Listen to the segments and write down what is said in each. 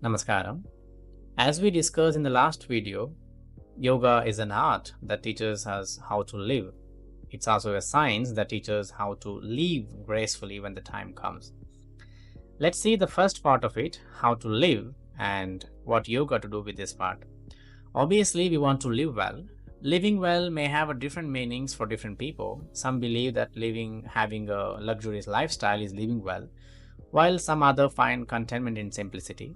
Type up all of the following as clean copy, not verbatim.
Namaskaram. As we discussed in the last video, yoga is an art that teaches us how to live. It's also a science that teaches how to live gracefully when the time comes. Let's see the first part of it, how to live, and what yoga to do with this part. Obviously, we want to live well. Living well may have a different meanings for different people. Some believe that having a luxurious lifestyle is living well, while some other find contentment in simplicity.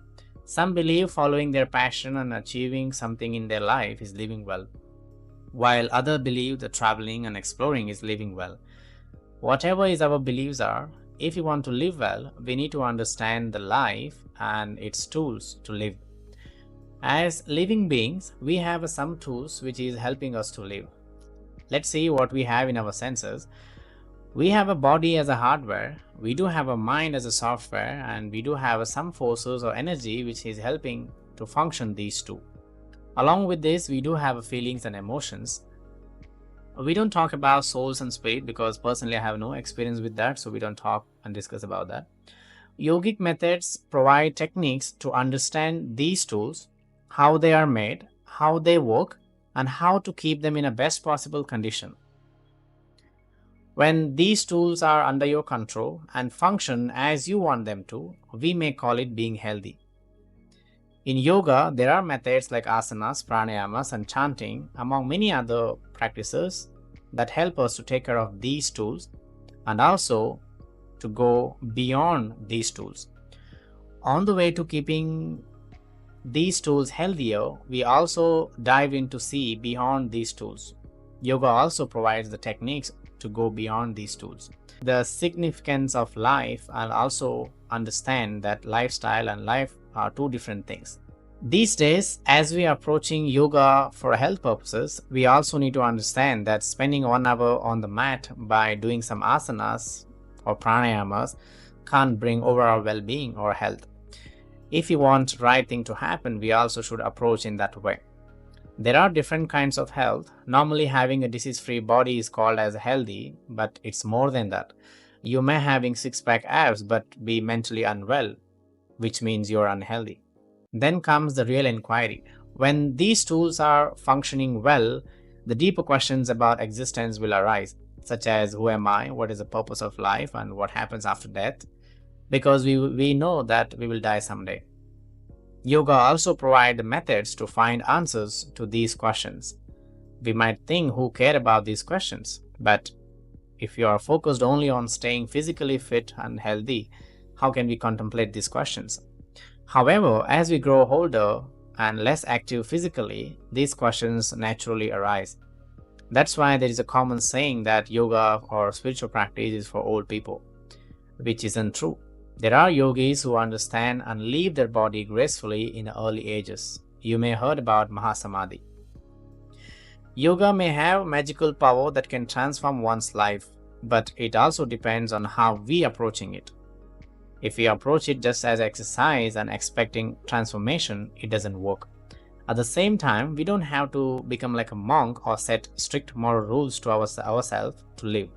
Some believe following their passion and achieving something in their life is living well, while others believe that traveling and exploring is living well. Whatever is our beliefs are, if we want to live well, we need to understand the life and its tools to live. As living beings, we have some tools which is helping us to live. Let's see what we have in our senses. We have a body as a hardware, we do have a mind as a software, and we do have some forces or energy which is helping to function these two. Along with this, we do have feelings and emotions. We don't talk about souls and spirit because personally I have no experience with that, so we don't talk and discuss about that. Yogic methods provide techniques to understand these tools, how they are made, how they work, and how to keep them in a best possible condition. When these tools are under your control and function as you want them to, we may call it being healthy. In yoga, there are methods like asanas, pranayamas, and chanting, among many other practices that help us to take care of these tools and also to go beyond these tools. On the way to keeping these tools healthier, we also dive in to see beyond these tools. Yoga also provides the techniques to go beyond these tools. The significance of life, and also understand that lifestyle and life are two different things. These days, as we are approaching yoga for health purposes, we also need to understand that spending 1 hour on the mat by doing some asanas or pranayamas can't bring overall well-being or health. If you want right thing to happen, we also should approach in that way. There are different kinds of health. Normally having a disease-free body is called as healthy, but it's more than that. You may having six-pack abs but be mentally unwell, which means you're unhealthy. Then comes the real inquiry. When these tools are functioning well, the deeper questions about existence will arise, such as who am I, what is the purpose of life, and what happens after death, because we know that we will die someday. Yoga also provides methods to find answers to these questions. We might think who care about these questions, but if you are focused only on staying physically fit and healthy, how can we contemplate these questions? However, as we grow older and less active physically, these questions naturally arise. That's why there is a common saying that yoga or spiritual practice is for old people, which isn't true. There are yogis who understand and leave their body gracefully in early ages. You may have heard about Mahasamadhi. Yoga may have magical power that can transform one's life, but it also depends on how we are approaching it. If we approach it just as exercise and expecting transformation, it doesn't work. At the same time, we don't have to become like a monk or set strict moral rules to ourselves to live.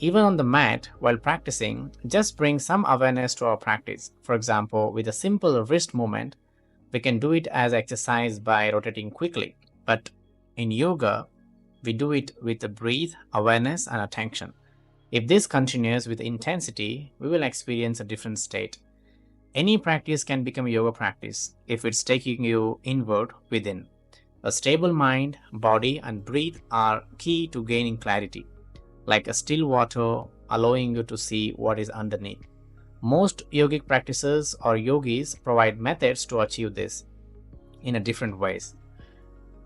Even on the mat, while practicing, just bring some awareness to our practice. For example, with a simple wrist movement, we can do it as exercise by rotating quickly. But in yoga, we do it with the breath, awareness, and attention. If this continues with intensity, we will experience a different state. Any practice can become a yoga practice if it's taking you inward within. A stable mind, body, and breath are key to gaining clarity, like a still water allowing you to see what is underneath. Most yogic practices or yogis provide methods to achieve this in a different ways.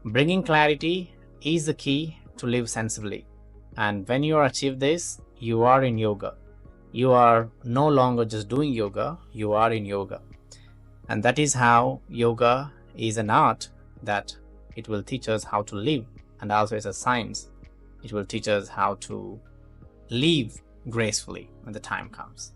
Bringing clarity is the key to live sensibly. And when you achieve this, you are in yoga. You are no longer just doing yoga, you are in yoga. And that is how yoga is an art that it will teach us how to live, and also is a science. It will teach us how to live gracefully when the time comes.